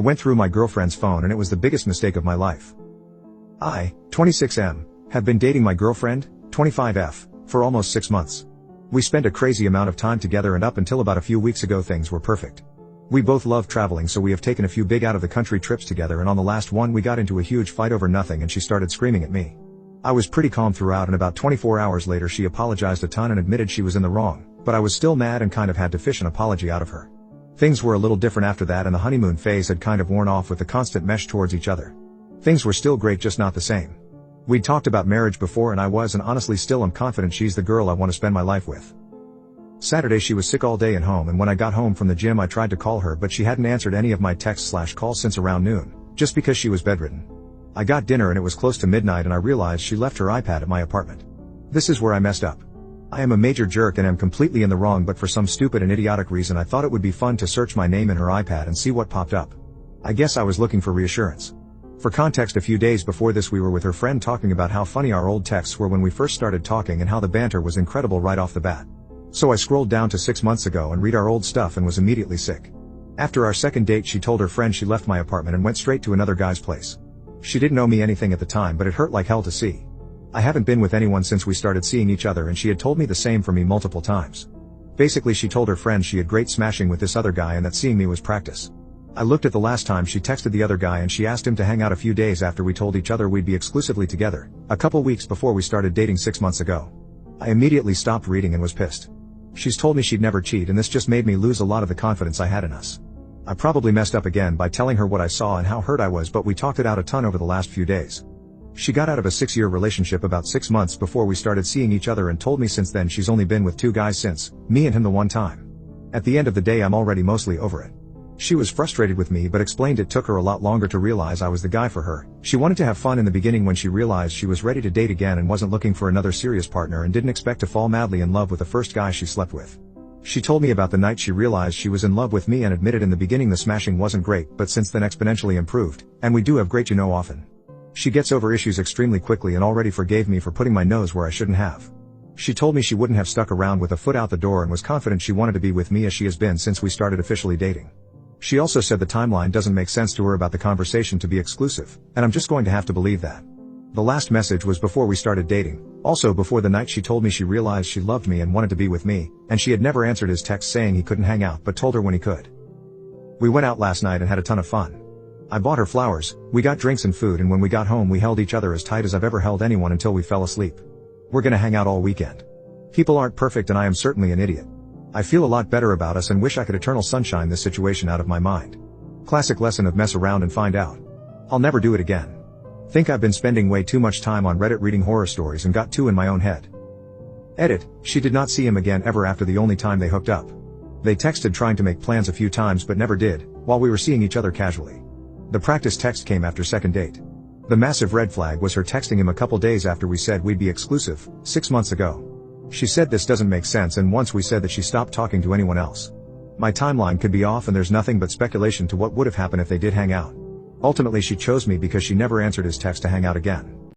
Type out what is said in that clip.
I went through my girlfriend's phone and it was the biggest mistake of my life. I, 26M, have been dating my girlfriend, 25F, for almost 6 months. We spent a crazy amount of time together and up until about a few weeks ago things were perfect. We both love traveling, so we have taken a few big out of the country trips together, and on the last one we got into a huge fight over nothing and she started screaming at me. I was pretty calm throughout, and about 24 hours later she apologized a ton and admitted she was in the wrong, but I was still mad and kind of had to fish an apology out of her. Things were a little different after that, and the honeymoon phase had kind of worn off with the constant mesh towards each other. Things were still great, just not the same. We'd talked about marriage before and I was, and honestly still am confident she's the girl I want to spend my life with. Saturday she was sick all day and home, and when I got home from the gym I tried to call her, but she hadn't answered any of my texts/calls since around noon, just because she was bedridden. I got dinner and it was close to midnight and I realized she left her iPad at my apartment. This is where I messed up. I am a major jerk and am completely in the wrong, but for some stupid and idiotic reason I thought it would be fun to search my name in her iPad and see what popped up. I guess I was looking for reassurance. For context, a few days before this we were with her friend talking about how funny our old texts were when we first started talking and how the banter was incredible right off the bat. So I scrolled down to 6 months ago and read our old stuff and was immediately sick. After our second date she told her friend she left my apartment and went straight to another guy's place. She didn't owe me anything at the time, but it hurt like hell to see. I haven't been with anyone since we started seeing each other, and she had told me the same for me multiple times. Basically she told her friend she had great smashing with this other guy and that seeing me was practice. I looked at the last time she texted the other guy and she asked him to hang out a few days after we told each other we'd be exclusively together, a couple weeks before we started dating 6 months ago. I immediately stopped reading and was pissed. She's told me she'd never cheat, and this just made me lose a lot of the confidence I had in us. I probably messed up again by telling her what I saw and how hurt I was, but we talked it out a ton over the last few days. She got out of a 6-year relationship about 6 months before we started seeing each other and told me since then she's only been with 2 guys since, me and him the one time. At the end of the day I'm already mostly over it. She was frustrated with me but explained it took her a lot longer to realize I was the guy for her. She wanted to have fun in the beginning when she realized she was ready to date again and wasn't looking for another serious partner, and didn't expect to fall madly in love with the first guy she slept with. She told me about the night she realized she was in love with me and admitted in the beginning the smashing wasn't great, but since then exponentially improved, and we do have great often. She gets over issues extremely quickly and already forgave me for putting my nose where I shouldn't have. She told me she wouldn't have stuck around with a foot out the door and was confident she wanted to be with me as she has been since we started officially dating. She also said the timeline doesn't make sense to her about the conversation to be exclusive, and I'm just going to have to believe that. The last message was before we started dating, also before the night she told me she realized she loved me and wanted to be with me, and she had never answered his text saying he couldn't hang out but told her when he could. We went out last night and had a ton of fun. I bought her flowers, we got drinks and food, and when we got home we held each other as tight as I've ever held anyone until we fell asleep. We're gonna hang out all weekend. People aren't perfect and I am certainly an idiot. I feel a lot better about us and wish I could eternal sunshine this situation out of my mind. Classic lesson of mess around and find out. I'll never do it again. Think I've been spending way too much time on Reddit reading horror stories and got too in my own head. Edit, she did not see him again ever after the only time they hooked up. They texted trying to make plans a few times but never did, while we were seeing each other casually. The practice text came after second date. The massive red flag was her texting him a couple days after we said we'd be exclusive, 6 months ago. She said this doesn't make sense, and once we said that she stopped talking to anyone else. My timeline could be off and there's nothing but speculation to what would have happened if they did hang out. Ultimately she chose me because she never answered his text to hang out again.